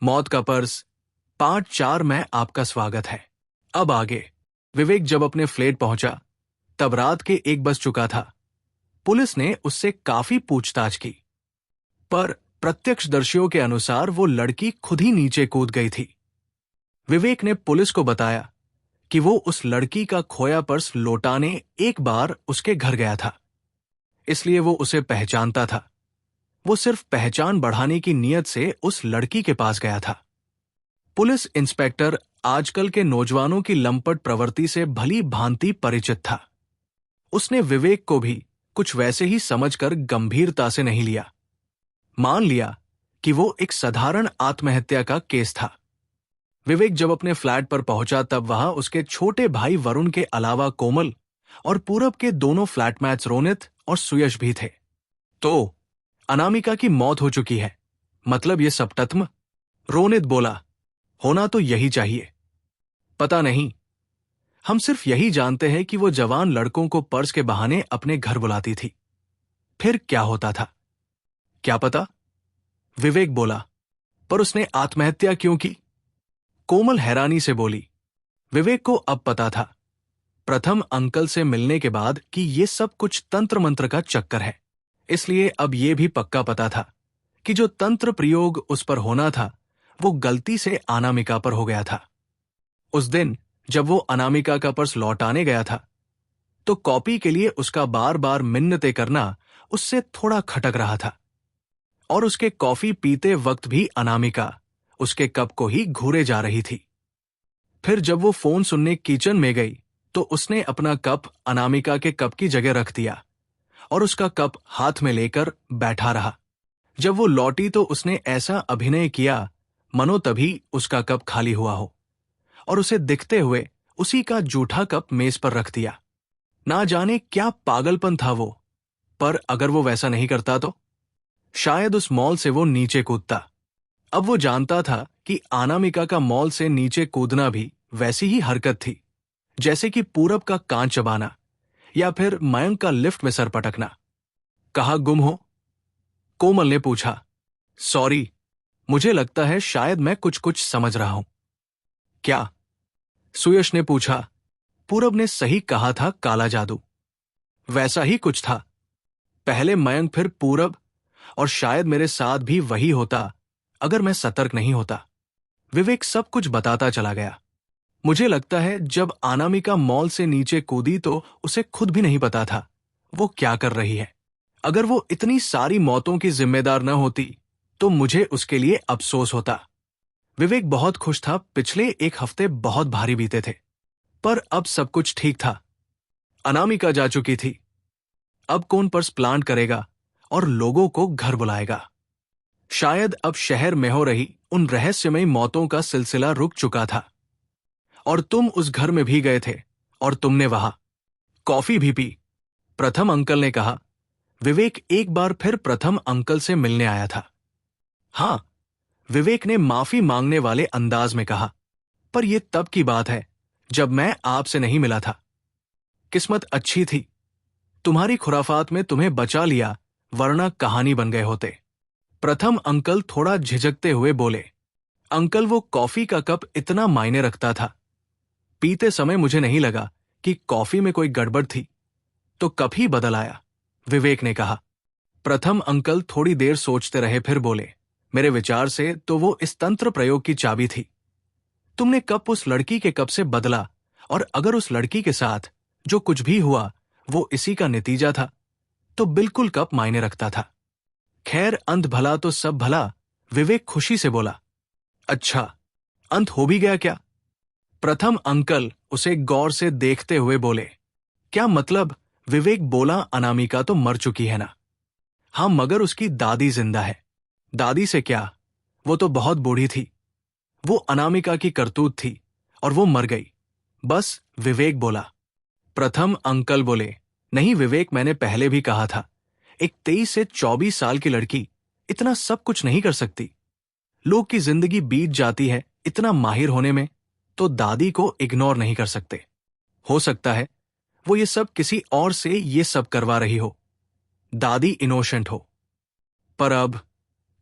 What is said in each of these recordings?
मौत का purse part 4 में आपका स्वागत है। अब आगे। विवेक जब अपने फ्लैट पहुंचा तब रात के 1 बज चुका था। पुलिस ने उससे काफी पूछताछ की, पर प्रत्यक्षदर्शियों के अनुसार वो लड़की खुद ही नीचे कूद गई थी। विवेक ने पुलिस को बताया कि वो उस लड़की का खोया पर्स लौटाने एक बार उसके घर गया था, इसलिए वो उसे पहचानता था। वो सिर्फ पहचान बढ़ाने की नीयत से उस लड़की के पास गया था। पुलिस इंस्पेक्टर आजकल के नौजवानों की लंपट प्रवृत्ति से भली भांति परिचित था। उसने विवेक को भी कुछ वैसे ही समझकर गंभीरता से नहीं लिया। मान लिया कि वो एक साधारण आत्महत्या का केस था। विवेक जब अपने फ्लैट पर पहुंचा तब वहां उसके छोटे भाई वरुण के अलावा कोमल और पूरब के दोनों फ्लैटमेट्स रोनित और सुयश भी थे। तो अनामिका की मौत हो चुकी है, मतलब ये सब तथ्य? रोनित बोला। होना तो यही चाहिए। पता नहीं, हम सिर्फ यही जानते हैं कि वो जवान लड़कों को पर्स के बहाने अपने घर बुलाती थी। फिर क्या होता था क्या पता, विवेक बोला। पर उसने आत्महत्या क्यों की? कोमल हैरानी से बोली। विवेक को अब पता था, प्रथम अंकल से मिलने के बाद, कि ये सब कुछ तंत्र मंत्र का चक्कर है। इसलिए अब ये भी पक्का पता था कि जो तंत्र प्रयोग उस पर होना था वो गलती से अनामिका पर हो गया था। उस दिन जब वो अनामिका का पर्स लौटाने गया था तो कॉपी के लिए उसका बार बार मिन्नतें करना उससे थोड़ा खटक रहा था, और उसके कॉफी पीते वक्त भी अनामिका उसके कप को ही घूरे जा रही थी। फिर जब वो फोन सुनने किचन में गई तो उसने अपना कप अनामिका के कप की जगह रख दिया और उसका कप हाथ में लेकर बैठा रहा। जब वो लौटी तो उसने ऐसा अभिनय किया मनो तभी उसका कप खाली हुआ हो, और उसे दिखते हुए उसी का जूठा कप मेज पर रख दिया। ना जाने क्या पागलपन था वो, पर अगर वो वैसा नहीं करता तो शायद उस मॉल से वो नीचे कूदता। अब वो जानता था कि अनामिका का मॉल से नीचे कूदना भी वैसी ही हरकत थी जैसे कि पूरब का कांच चबाना या फिर मयंक का लिफ्ट में सर पटकना। कहाँ गुम हो? कोमल ने पूछा। सॉरी, मुझे लगता है शायद मैं कुछ समझ रहा हूं। क्या? सुयश ने पूछा। पूरब ने सही कहा था, काला जादू। वैसा ही कुछ था। पहले मयंक, फिर पूरब, और शायद मेरे साथ भी वही होता अगर मैं सतर्क नहीं होता। विवेक सब कुछ बताता चला गया। मुझे लगता है जब अनामिका मॉल से नीचे कूदी तो उसे खुद भी नहीं पता था वो क्या कर रही है। अगर वो इतनी सारी मौतों की जिम्मेदार न होती तो मुझे उसके लिए अफसोस होता। विवेक बहुत खुश था। पिछले 1 हफ्ते बहुत भारी बीते थे, पर अब सब कुछ ठीक था। अनामिका जा चुकी थी। अब कौन पर्स प्लांट करेगा और लोगों को घर बुलाएगा? शायद अब शहर में हो रही उन रहस्यमयी मौतों का सिलसिला रुक चुका था। और तुम उस घर में भी गए थे और तुमने वहां कॉफी भी पी, प्रथम अंकल ने कहा। विवेक एक बार फिर प्रथम अंकल से मिलने आया था। हां, विवेक ने माफी मांगने वाले अंदाज में कहा, पर यह तब की बात है जब मैं आपसे नहीं मिला था। किस्मत अच्छी थी, तुम्हारी खुराफात में तुम्हें बचा लिया, वरना कहानी बन गए होते। प्रथम अंकल थोड़ा झिझकते हुए बोले। अंकल, वो कॉफी का कप इतना मायने रखता था। पीते समय मुझे नहीं लगा कि कॉफी में कोई गड़बड़ थी, तो कप ही बदल आया, विवेक ने कहा। प्रथम अंकल थोड़ी देर सोचते रहे, फिर बोले, मेरे विचार से तो वो इस तंत्र प्रयोग की चाबी थी। तुमने कप उस लड़की के कप से बदला, और अगर उस लड़की के साथ जो कुछ भी हुआ वो इसी का नतीजा था, तो बिल्कुल कप मायने रखता था। खैर, अंत भला तो सब भला, विवेक खुशी से बोला। अच्छा, अंत हो भी गया क्या? प्रथम अंकल उसे गौर से देखते हुए बोले। क्या मतलब? विवेक बोला। अनामिका तो मर चुकी है ना? हां, मगर उसकी दादी जिंदा है। दादी से क्या, वो तो बहुत बूढ़ी थी। वो अनामिका की करतूत थी और वो मर गई, बस, विवेक बोला। प्रथम अंकल बोले, नहीं विवेक, मैंने पहले भी कहा था, एक 23 से 24 साल की लड़की इतना सब कुछ नहीं कर सकती। लोग की जिंदगी बीत जाती है इतना माहिर होने में, तो दादी को इग्नोर नहीं कर सकते। हो सकता है वो ये सब किसी और से ये सब करवा रही हो, दादी इनोसेंट हो। पर अब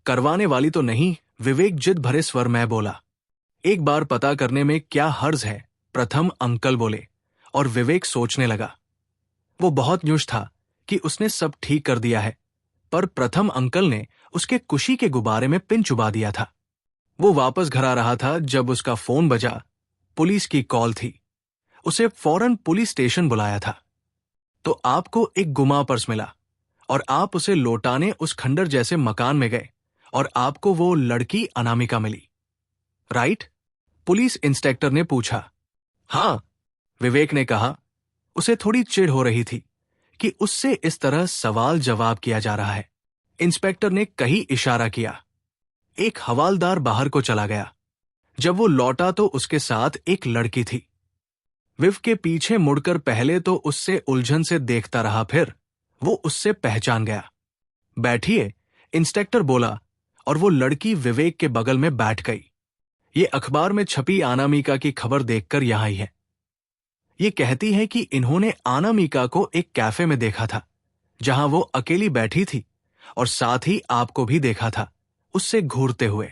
करवाने वाली तो नहीं, विवेक जिद भरे स्वर में बोला। एक बार पता करने में क्या हर्ज है, प्रथम अंकल बोले। और विवेक सोचने लगा। वो बहुत न्यूश था कि उसने सब ठीक कर दिया है, पर प्रथम अंकल ने उसके खुशी के गुब्बारे में पिन चुबा दिया था। वो वापस घर आ रहा था जब उसका फोन बजा। पुलिस की कॉल थी। उसे फौरन पुलिस स्टेशन बुलाया था। तो आपको एक गुमा पर्स मिला और आप उसे लौटाने उस खंडर जैसे मकान में गए और आपको वो लड़की अनामिका मिली, राइट? पुलिस इंस्पेक्टर ने पूछा। हाँ, विवेक ने कहा। उसे थोड़ी चिढ़ हो रही थी कि उससे इस तरह सवाल जवाब किया जा रहा है। इंस्पेक्टर ने कहीं इशारा किया। एक हवालदार बाहर को चला गया। जब वो लौटा तो उसके साथ एक लड़की थी। विव के पीछे मुड़कर पहले तो उससे उलझन से देखता रहा, फिर वो उससे पहचान गया। बैठिए, इंस्पेक्टर बोला और वो लड़की विवेक के बगल में बैठ गई। ये अखबार में छपी अनामिका की खबर देखकर यहां आई है। ये कहती है कि इन्होंने अनामिका को एक कैफे में देखा था जहां वो अकेली बैठी थी और साथ ही आपको भी देखा था उससे घूरते हुए।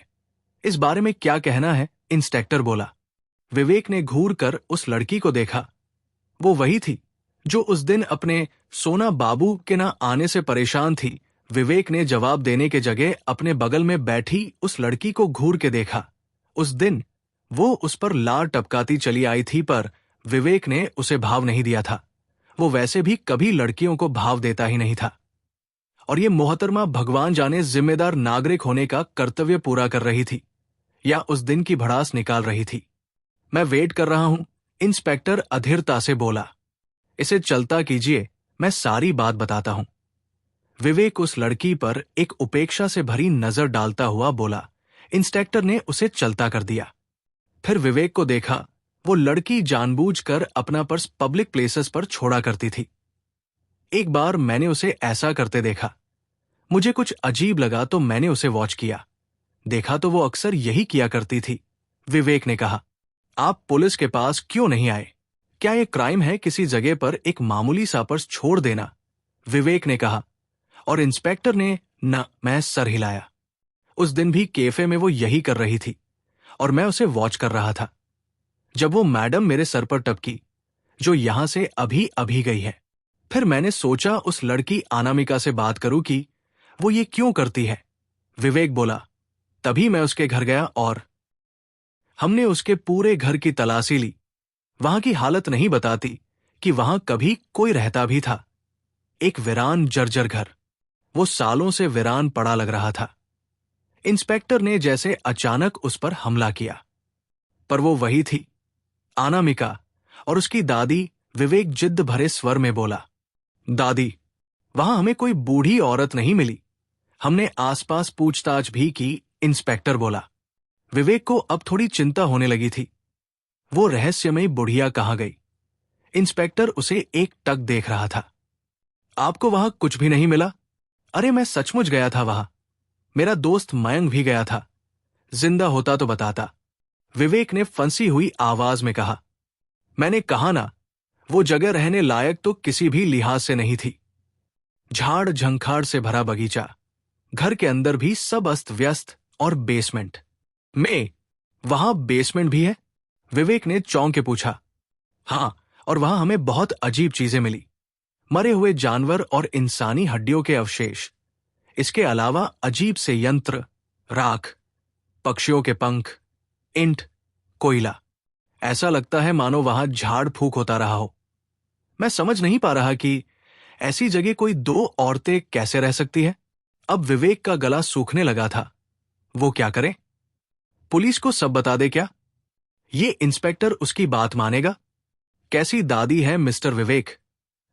इस बारे में क्या कहना है? इंस्पेक्टर बोला। विवेक ने घूर कर उस लड़की को देखा। वो वही थी जो उस दिन अपने सोना बाबू के ना आने से परेशान थी। विवेक ने जवाब देने के जगह अपने बगल में बैठी उस लड़की को घूर के देखा। उस दिन वो उस पर लार टपकाती चली आई थी, पर विवेक ने उसे भाव नहीं दिया था। वो वैसे भी कभी लड़कियों को भाव देता ही नहीं था। और ये मोहतरमा भगवान जाने जिम्मेदार नागरिक होने का कर्तव्य पूरा कर रही थी या उस दिन की भड़ास निकाल रही थी। मैं वेट कर रहा हूं, इंस्पेक्टर अधीरता से बोला। इसे चलता कीजिए, मैं सारी बात बताता हूं। विवेक उस लड़की पर एक उपेक्षा से भरी नजर डालता हुआ बोला। इंस्पेक्टर ने उसे चलता कर दिया। फिर विवेक को देखा। वो लड़की जानबूझकर अपना पर्स पब्लिक प्लेसेस पर छोड़ा करती थी। एक बार मैंने उसे ऐसा करते देखा। मुझे कुछ अजीब लगा तो मैंने उसे वॉच किया। देखा तो वो अक्सर यही किया करती थी। विवेक ने कहा, आप पुलिस के पास क्यों नहीं आए? क्या यह क्राइम है किसी जगह पर एक मामूली सा पर्स छोड़ देना? विवेक ने कहा। और इंस्पेक्टर ने न मैं सर हिलाया। उस दिन भी कैफे में वो यही कर रही थी और मैं उसे वॉच कर रहा था। जब वो मैडम मेरे सर पर टपकी, जो यहां से अभी अभी गई है, फिर मैंने सोचा उस लड़की अनामिका से बात करूं कि वो ये क्यों करती है। विवेक बोला। तभी मैं उसके घर गया और हमने उसके पूरे घर की तलाशी ली। वहां की हालत नहीं बताती कि वहां कभी कोई रहता भी था। एक वीरान जर्जर घर, वो सालों से वीरान पड़ा लग रहा था। इंस्पेक्टर ने जैसे अचानक उस पर हमला किया, पर वो वही थी, अनामिका और उसकी दादी। विवेक जिद्द भरे स्वर में बोला। दादी, वहां हमें कोई बूढ़ी औरत नहीं मिली। हमने आसपास पूछताछ भी की, इंस्पेक्टर बोला। विवेक को अब थोड़ी चिंता होने लगी थी। वो रहस्यमयी बुढ़िया कहां गई? इंस्पेक्टर उसे एक टक देख रहा था। आपको वहां कुछ भी नहीं मिला? अरे मैं सचमुच गया था वहां। मेरा दोस्त मयंक भी गया था। जिंदा होता तो बताता, विवेक ने फंसी हुई आवाज में कहा। मैंने कहा ना, वो जगह रहने लायक तो किसी भी लिहाज से नहीं थी। झाड़ झंखाड़ से भरा बगीचा, घर के अंदर भी सब अस्त व्यस्त और बेसमेंट में। वहां बेसमेंट भी है? विवेक ने चौंक के पूछा। हां, और वहां हमें बहुत अजीब चीजें मिली। मरे हुए जानवर और इंसानी हड्डियों के अवशेष। इसके अलावा अजीब से यंत्र, राख, पक्षियों के पंख, ईंट, कोयला। ऐसा लगता है मानो वहां झाड़ फूक होता रहा हो। मैं समझ नहीं पा रहा कि ऐसी जगह कोई दो औरतें कैसे रह सकती है। अब विवेक का गला सूखने लगा था। वो क्या करे? पुलिस को सब बता दे क्या? ये इंस्पेक्टर उसकी बात मानेगा? कैसी दादी है मिस्टर विवेक,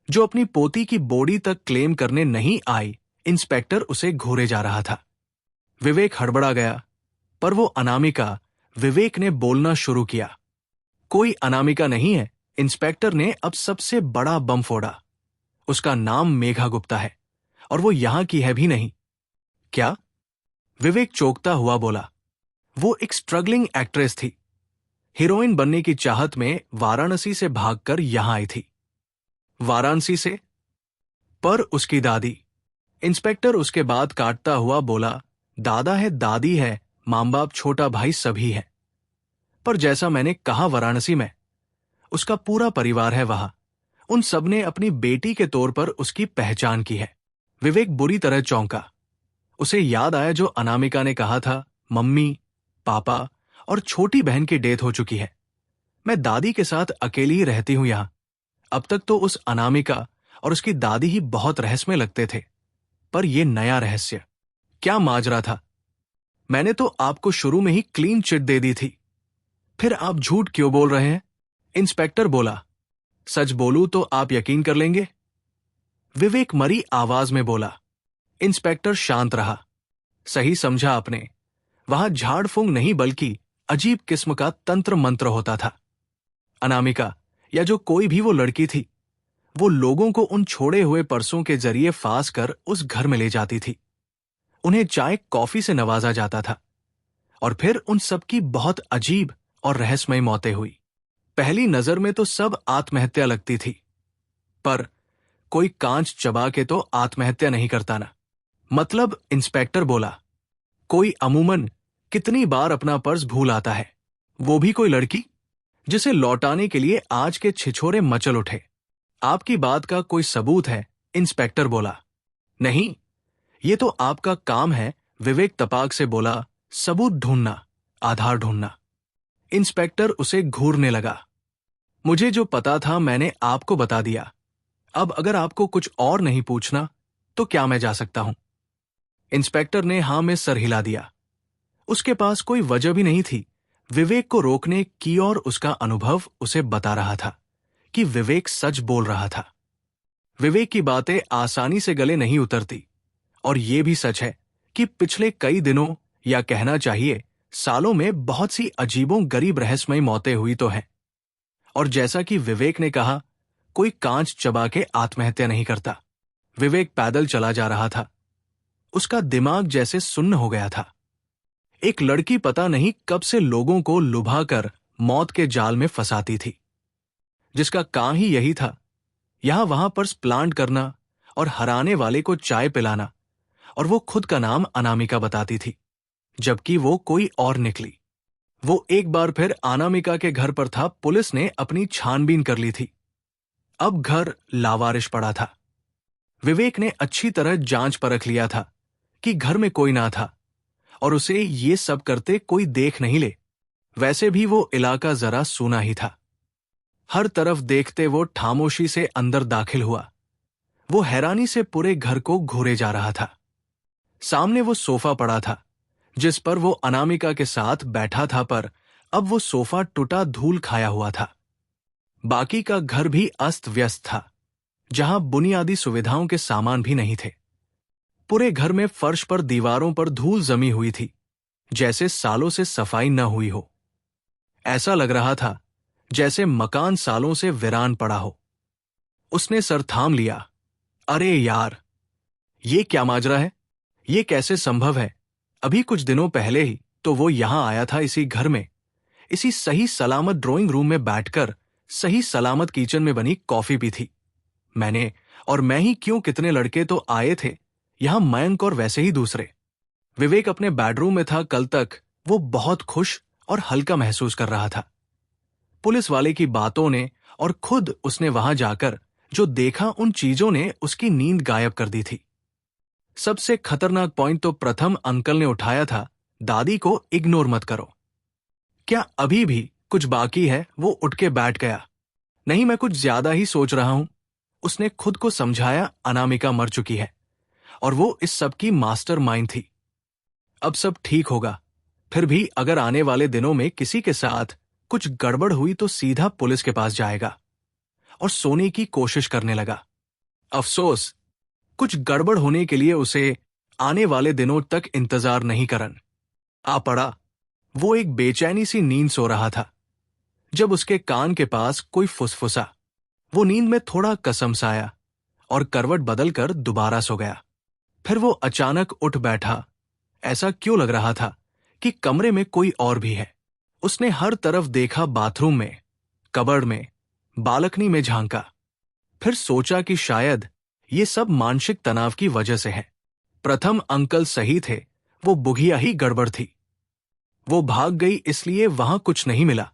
जो अपनी पोती की बॉडी तक क्लेम करने नहीं आई। इंस्पेक्टर उसे घूरे जा रहा था। विवेक हड़बड़ा गया, पर वो अनामिका। विवेक ने बोलना शुरू किया। कोई अनामिका नहीं है। इंस्पेक्टर ने अब सबसे बड़ा बम फोड़ा। उसका नाम मेघा गुप्ता है और वो यहां की है भी नहीं। क्या? विवेक चौंकता हुआ बोला। वो एक स्ट्रगलिंग एक्ट्रेस थी। हीरोइन बनने की चाहत में वाराणसी से भागकर यहां आई थी। वाराणसी से? पर उसकी दादी। इंस्पेक्टर उसके बाद काटता हुआ बोला। दादा है, दादी है, माँ बाप, छोटा भाई सभी हैं। पर जैसा मैंने कहा, वाराणसी में उसका पूरा परिवार है। वहां उन सब ने अपनी बेटी के तौर पर उसकी पहचान की है। विवेक बुरी तरह चौंका। उसे याद आया जो अनामिका ने कहा था, मम्मी, पापा और छोटी बहन की डेथ हो चुकी है। मैं दादी के साथ अकेली ही रहती हूं यहां। अब तक तो उस अनामिका और उसकी दादी ही बहुत रहस्यमय लगते थे, पर यह नया रहस्य क्या माजरा था? मैंने तो आपको शुरू में ही क्लीन चिट दे दी थी, फिर आप झूठ क्यों बोल रहे हैं? इंस्पेक्टर बोला। सच बोलूं तो आप यकीन कर लेंगे, विवेक मरी आवाज में बोला। इंस्पेक्टर शांत रहा। सही समझा आपने, वहां झाड़ फूंक नहीं बल्कि अजीब किस्म का तंत्र मंत्र होता था। अनामिका या जो कोई भी वो लड़की थी, वो लोगों को उन छोड़े हुए पर्सों के जरिए फांस कर उस घर में ले जाती थी। उन्हें चाय कॉफी से नवाजा जाता था और फिर उन सबकी बहुत अजीब और रहस्यमय मौतें हुई। पहली नजर में तो सब आत्महत्या लगती थी, पर कोई कांच चबा के तो आत्महत्या नहीं करता ना। मतलब, इंस्पेक्टर बोला, कोई अमूमन कितनी बार अपना पर्स भूल आता है, वो भी कोई लड़की जिसे लौटाने के लिए आज के छिछोरे मचल उठे। आपकी बात का कोई सबूत है? इंस्पेक्टर बोला। नहीं, ये तो आपका काम है, विवेक तपाक से बोला। सबूत ढूंढना, आधार ढूंढना। इंस्पेक्टर उसे घूरने लगा। मुझे जो पता था मैंने आपको बता दिया। अब अगर आपको कुछ और नहीं पूछना तो क्या मैं जा सकता हूं? इंस्पेक्टर ने हां में सर हिला दिया। उसके पास कोई वजह भी नहीं थी विवेक को रोकने की, और उसका अनुभव उसे बता रहा था कि विवेक सच बोल रहा था। विवेक की बातें आसानी से गले नहीं उतरती, और यह भी सच है कि पिछले कई दिनों, या कहना चाहिए सालों में, बहुत सी अजीबों गरीब रहस्यमय मौतें हुई तो हैं। और जैसा कि विवेक ने कहा, कोई कांच चबा के आत्महत्या नहीं करता। विवेक पैदल चला जा रहा था। उसका दिमाग जैसे सुन्न हो गया था। एक लड़की पता नहीं कब से लोगों को लुभाकर मौत के जाल में फंसाती थी, जिसका काम ही यही था, यहां वहां पर प्लांट करना और हराने वाले को चाय पिलाना, और वो खुद का नाम अनामिका बताती थी, जबकि वो कोई और निकली। वो एक बार फिर अनामिका के घर पर था। पुलिस ने अपनी छानबीन कर ली थी। अब घर लावारिश पड़ा था। विवेक ने अच्छी तरह जांच परख लिया था कि घर में कोई ना था, और उसे ये सब करते कोई देख नहीं ले। वैसे भी वो इलाका जरा सूना ही था। हर तरफ देखते वो खामोशी से अंदर दाखिल हुआ। वो हैरानी से पूरे घर को घूरे जा रहा था। सामने वो सोफा पड़ा था जिस पर वो अनामिका के साथ बैठा था, पर अब वो सोफा टूटा धूल खाया हुआ था। बाकी का घर भी अस्त व्यस्त था, जहां बुनियादी सुविधाओं के सामान भी नहीं थे। पूरे घर में फर्श पर, दीवारों पर धूल जमी हुई थी, जैसे सालों से सफाई न हुई हो। ऐसा लग रहा था जैसे मकान सालों से वीरान पड़ा हो। उसने सर थाम लिया। अरे यार, ये क्या माजरा है? ये कैसे संभव है? अभी कुछ दिनों पहले ही तो वो यहां आया था, इसी घर में, इसी सही सलामत ड्राइंग रूम में बैठकर सही सलामत किचन में बनी कॉफी पी थी। मैंने और मैं ही क्यों, कितने लड़के तो आए थे यहां, मयंक और वैसे ही दूसरे। विवेक अपने बेडरूम में था। कल तक वो बहुत खुश और हल्का महसूस कर रहा था। पुलिस वाले की बातों ने और खुद उसने वहां जाकर जो देखा, उन चीजों ने उसकी नींद गायब कर दी थी। सबसे खतरनाक पॉइंट तो प्रथम अंकल ने उठाया था, दादी को इग्नोर मत करो। क्या अभी भी कुछ बाकी है? वो उठ के बैठ गया। नहीं, मैं कुछ ज्यादा ही सोच रहा हूं, उसने खुद को समझाया। अनामिका मर चुकी है और वो इस सब की मास्टरमाइंड थी। अब सब ठीक होगा। फिर भी अगर आने वाले दिनों में किसी के साथ कुछ गड़बड़ हुई तो सीधा पुलिस के पास जाएगा, और सोने की कोशिश करने लगा। अफसोस, कुछ गड़बड़ होने के लिए उसे आने वाले दिनों तक इंतजार नहीं करन आ पड़ा। वो एक बेचैनी सी नींद सो रहा था जब उसके कान के पास कोई फुसफुसा। वो नींद में थोड़ा कसमसाया और करवट बदलकर दोबारा सो गया। फिर वो अचानक उठ बैठा। ऐसा क्यों लग रहा था कि कमरे में कोई और भी है? उसने हर तरफ देखा, बाथरूम में, कबर्ड में, बालकनी में झांका। फिर सोचा कि शायद ये सब मानसिक तनाव की वजह से है। प्रथम अंकल सही थे, वो बुघिया ही गड़बड़ थी। वो भाग गई इसलिए वहां कुछ नहीं मिला।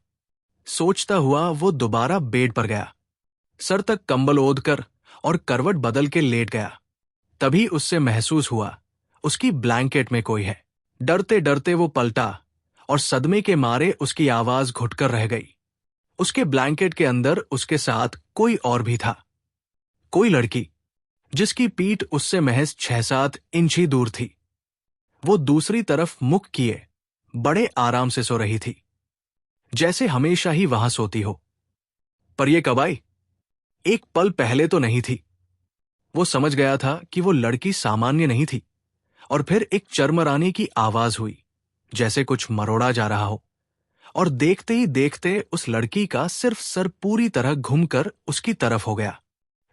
सोचता हुआ वो दोबारा बेड पर गया, सर तक कंबल ओढ़कर और करवट बदल के लेट गया। तभी उससे महसूस हुआ उसकी ब्लैंकेट में कोई है। डरते डरते वो पलटा और सदमे के मारे उसकी आवाज घुटकर रह गई। उसके ब्लैंकेट के अंदर उसके साथ कोई और भी था, कोई लड़की जिसकी पीठ उससे महज 6-7 इंच ही दूर थी। वो दूसरी तरफ मुख किए बड़े आराम से सो रही थी, जैसे हमेशा ही वहां सोती हो। पर ये कब आई? एक पल पहले तो नहीं थी। वो समझ गया था कि वो लड़की सामान्य नहीं थी। और फिर एक चरमराने की आवाज हुई, जैसे कुछ मरोड़ा जा रहा हो। और देखते ही देखते उस लड़की का सिर्फ सर पूरी तरह घूमकर उसकी तरफ हो गया,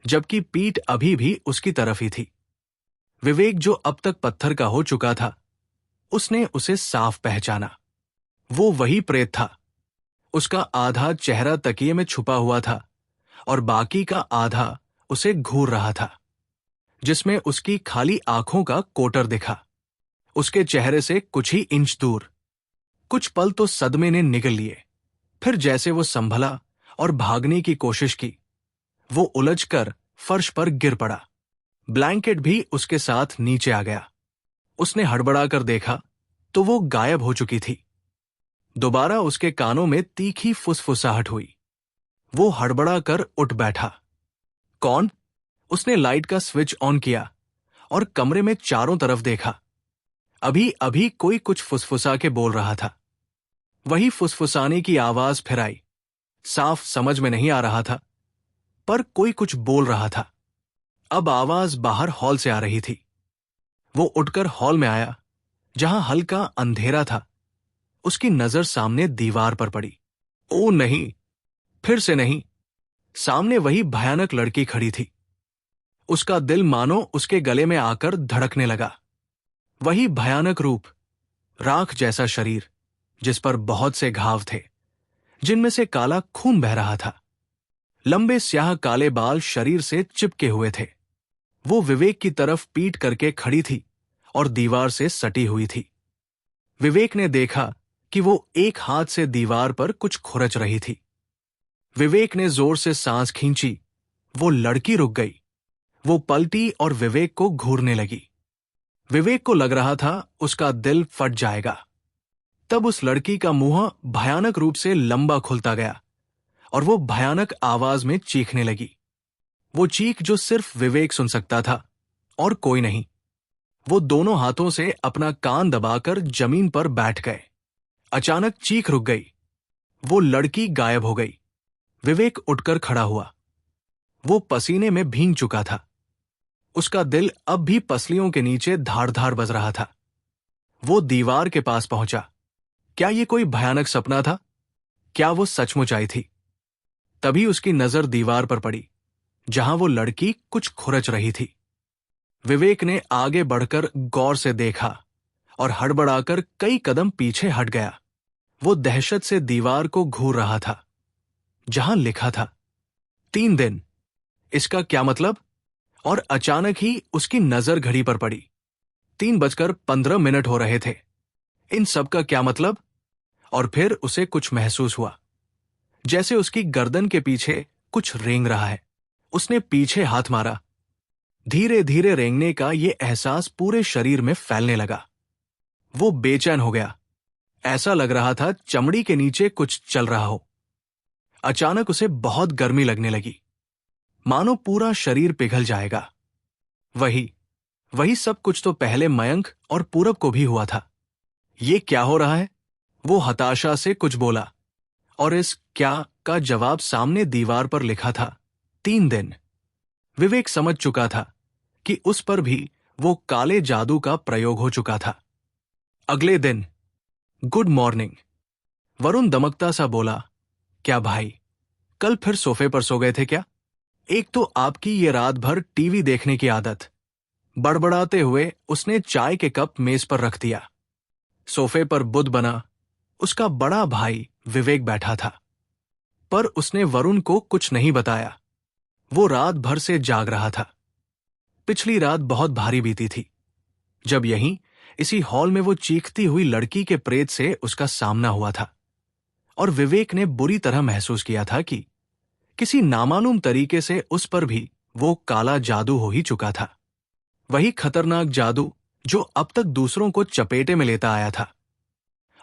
जबकि पीठ अभी भी उसकी तरफ ही थी। विवेक, जो अब तक पत्थर का हो चुका था, उसने उसे साफ पहचाना। वो वही प्रेत था। उसका आधा चेहरा तकिए में छुपा हुआ था और बाकी का आधा उसे घूर रहा था, जिसमें उसकी खाली आंखों का कोटर दिखा। उसके चेहरे से कुछ ही इंच दूर। कुछ पल तो सदमे ने निगल लिए। फिर जैसे वो संभला और भागने की कोशिश की, वो उलझकर फर्श पर गिर पड़ा। ब्लैंकेट भी उसके साथ नीचे आ गया। उसने हड़बड़ाकर देखा तो वो गायब हो चुकी थी। दोबारा उसके कानों में तीखी फुसफुसाहट हुई। वो हड़बड़ाकर उठ बैठा। कौन? उसने लाइट का स्विच ऑन किया और कमरे में चारों तरफ देखा। अभी अभी कोई कुछ फुसफुसा के बोल रहा था। वही फुसफुसाने की आवाज फिर आई। साफ समझ में नहीं आ रहा था, पर कोई कुछ बोल रहा था। अब आवाज बाहर हॉल से आ रही थी। वो उठकर हॉल में आया, जहां हल्का अंधेरा था। उसकी नजर सामने दीवार पर पड़ी। ओ नहीं, फिर से नहीं। सामने वही भयानक लड़की खड़ी थी। उसका दिल मानो उसके गले में आकर धड़कने लगा। वही भयानक रूप, राख जैसा शरीर जिस पर बहुत से घाव थे, जिनमें से काला खून बह रहा था। लंबे स्याह काले बाल शरीर से चिपके हुए थे। वो विवेक की तरफ पीठ करके खड़ी थी और दीवार से सटी हुई थी। विवेक ने देखा कि वो एक हाथ से दीवार पर कुछ खुरच रही थी। विवेक ने जोर से सांस खींची। वो लड़की रुक गई। वो पलटी और विवेक को घूरने लगी। विवेक को लग रहा था उसका दिल फट जाएगा। तब उस लड़की का मुंह भयानक रूप से लंबा खुलता गया और वो भयानक आवाज में चीखने लगी। वो चीख जो सिर्फ विवेक सुन सकता था और कोई नहीं। वो दोनों हाथों से अपना कान दबाकर जमीन पर बैठ गए। अचानक चीख रुक गई। वो लड़की गायब हो गई। विवेक उठकर खड़ा हुआ। वो पसीने में भीग चुका था। उसका दिल अब भी पसलियों के नीचे धाड़ धाड़ बज रहा था। वो दीवार के पास पहुंचा। क्या ये कोई भयानक सपना था? क्या वो सचमुच आई थी? तभी उसकी नजर दीवार पर पड़ी, जहां वो लड़की कुछ खुरच रही थी। विवेक ने आगे बढ़कर गौर से देखा और हड़बड़ाकर कई कदम पीछे हट गया। वो दहशत से दीवार को घूर रहा था, जहां लिखा था 3 दिन। इसका क्या मतलब? और अचानक ही उसकी नजर घड़ी पर पड़ी। 3:15 हो रहे थे। इन सब का क्या मतलब? और फिर उसे कुछ महसूस हुआ, जैसे उसकी गर्दन के पीछे कुछ रेंग रहा है। उसने पीछे हाथ मारा। धीरे धीरे रेंगने का ये एहसास पूरे शरीर में फैलने लगा। वो बेचैन हो गया। ऐसा लग रहा था चमड़ी के नीचे कुछ चल रहा हो। अचानक उसे बहुत गर्मी लगने लगी, मानो पूरा शरीर पिघल जाएगा। वही सब कुछ तो पहले मयंक और पूरब को भी हुआ था। ये क्या हो रहा है? वो हताशा से कुछ बोला, और इस क्या का जवाब सामने दीवार पर लिखा था 3 दिन। विवेक समझ चुका था कि उस पर भी वो काले जादू का प्रयोग हो चुका था। अगले दिन। Good morning. वरुण दमकता सा बोला, क्या भाई, कल फिर सोफे पर सो गए थे क्या? एक तो आपकी ये रात भर टीवी देखने की आदत। बड़बड़ाते हुए उसने चाय के कप मेज पर रख दिया। सोफे पर बुद्ध बना उसका बड़ा भाई विवेक बैठा था, पर उसने वरुण को कुछ नहीं बताया। वो रात भर से जाग रहा था। पिछली रात बहुत भारी बीती थी, जब यहीं इसी हॉल में वो चीखती हुई लड़की के प्रेत से उसका सामना हुआ था और विवेक ने बुरी तरह महसूस किया था कि किसी नामालूम तरीके से उस पर भी वो काला जादू हो ही चुका था। वही खतरनाक जादू जो अब तक दूसरों को चपेटे में लेता आया था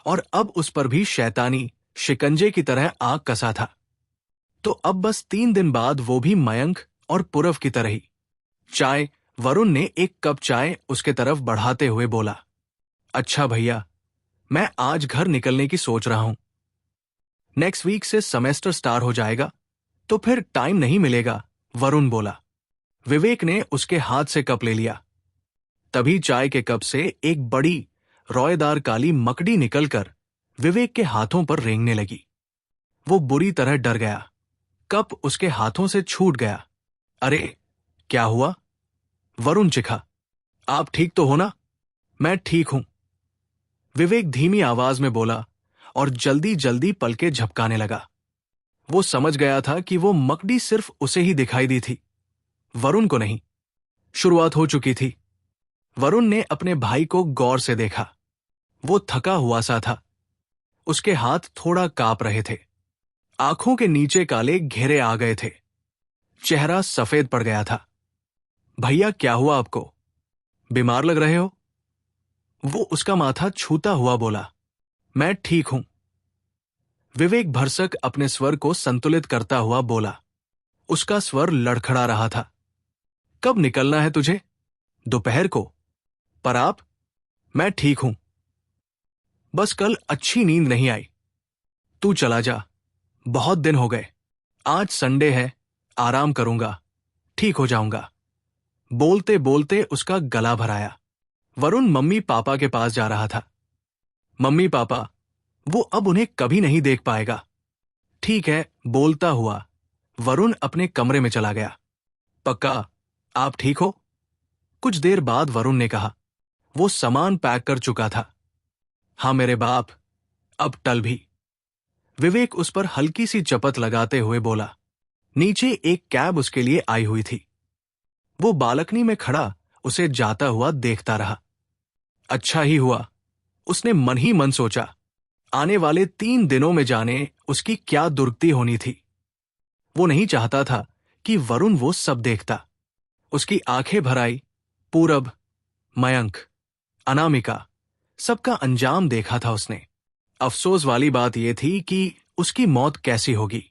और अब उस पर भी शैतानी शिकंजे की तरह आग कसा था। तो अब बस 3 दिन बाद वो भी मयंक और पुरव की तरह ही। चाय, वरुण ने एक कप चाय उसके तरफ बढ़ाते हुए बोला। अच्छा भैया, मैं आज घर निकलने की सोच रहा हूं। नेक्स्ट वीक से सेमेस्टर स्टार्ट हो जाएगा तो फिर टाइम नहीं मिलेगा, वरुण बोला। विवेक ने उसके हाथ से कप ले लिया। तभी चाय के कप से एक बड़ी रोएदार काली मकड़ी निकलकर विवेक के हाथों पर रेंगने लगी। वो बुरी तरह डर गया। कप उसके हाथों से छूट गया। अरे क्या हुआ? वरुण चिखा। आप ठीक तो हो ना? मैं ठीक हूं, विवेक धीमी आवाज में बोला और जल्दी जल्दी पलके झपकाने लगा। वो समझ गया था कि वो मकड़ी सिर्फ उसे ही दिखाई दी थी, वरुण को नहीं। शुरुआत हो चुकी थी। वरुण ने अपने भाई को गौर से देखा। वो थका हुआ सा था। उसके हाथ थोड़ा कांप रहे थे। आंखों के नीचे काले घेरे आ गए थे। चेहरा सफेद पड़ गया था। भैया क्या हुआ आपको? बीमार लग रहे हो? वो उसका माथा छूता हुआ बोला। मैं ठीक हूं, विवेक भरसक अपने स्वर को संतुलित करता हुआ बोला। उसका स्वर लड़खड़ा रहा था। कब निकलना है तुझे? दोपहर को। पर आप? मैं ठीक हूं, बस कल अच्छी नींद नहीं आई। तू चला जा, बहुत दिन हो गए। आज संडे है, आराम करूंगा, ठीक हो जाऊंगा। बोलते बोलते उसका गला भराया। वरुण मम्मी पापा के पास जा रहा था। मम्मी पापा, वो अब उन्हें कभी नहीं देख पाएगा। ठीक है, बोलता हुआ वरुण अपने कमरे में चला गया। पक्का आप ठीक हो? कुछ देर बाद वरुण ने कहा। वो सामान पैक कर चुका था। हाँ मेरे बाप, अब टल भी, विवेक उस पर हल्की सी चपत लगाते हुए बोला। नीचे एक कैब उसके लिए आई हुई थी। वो बालकनी में खड़ा उसे जाता हुआ देखता रहा। अच्छा ही हुआ, उसने मन ही मन सोचा। आने वाले 3 दिनों में जाने उसकी क्या दुर्गति होनी थी। वो नहीं चाहता था कि वरुण वो सब देखता। उसकी आंखें भर आई। पूरब, मयंक, अनामिका, सबका अंजाम देखा था उसने। अफसोस वाली बात यह थी कि उसकी मौत कैसी होगी।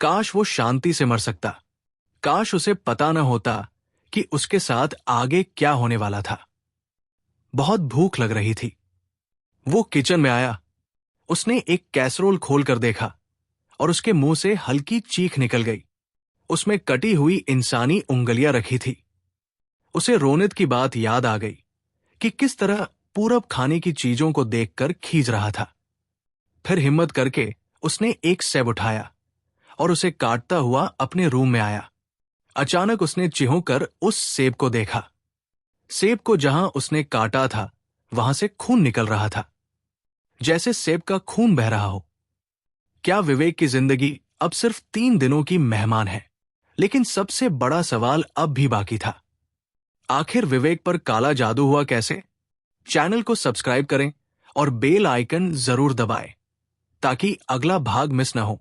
काश वो शांति से मर सकता। काश उसे पता न होता कि उसके साथ आगे क्या होने वाला था। बहुत भूख लग रही थी। वो किचन में आया। उसने एक कैसरोल खोलकर देखा और उसके मुंह से हल्की चीख निकल गई। उसमें कटी हुई इंसानी उंगलियां रखी थी। उसे रोनित की बात याद आ गई कि किस तरह पूरब खाने की चीजों को देखकर खींच रहा था। फिर हिम्मत करके उसने एक सेब उठाया और उसे काटता हुआ अपने रूम में आया। अचानक उसने चिढ़कर उस सेब को देखा। सेब को जहां उसने काटा था वहां से खून निकल रहा था, जैसे सेब का खून बह रहा हो। क्या विवेक की जिंदगी अब सिर्फ 3 दिनों की मेहमान है? लेकिन सबसे बड़ा सवाल अब भी बाकी था। आखिर विवेक पर काला जादू हुआ कैसे? चैनल को सब्सक्राइब करें और बेल आइकन जरूर दबाएं ताकि अगला भाग मिस न हो।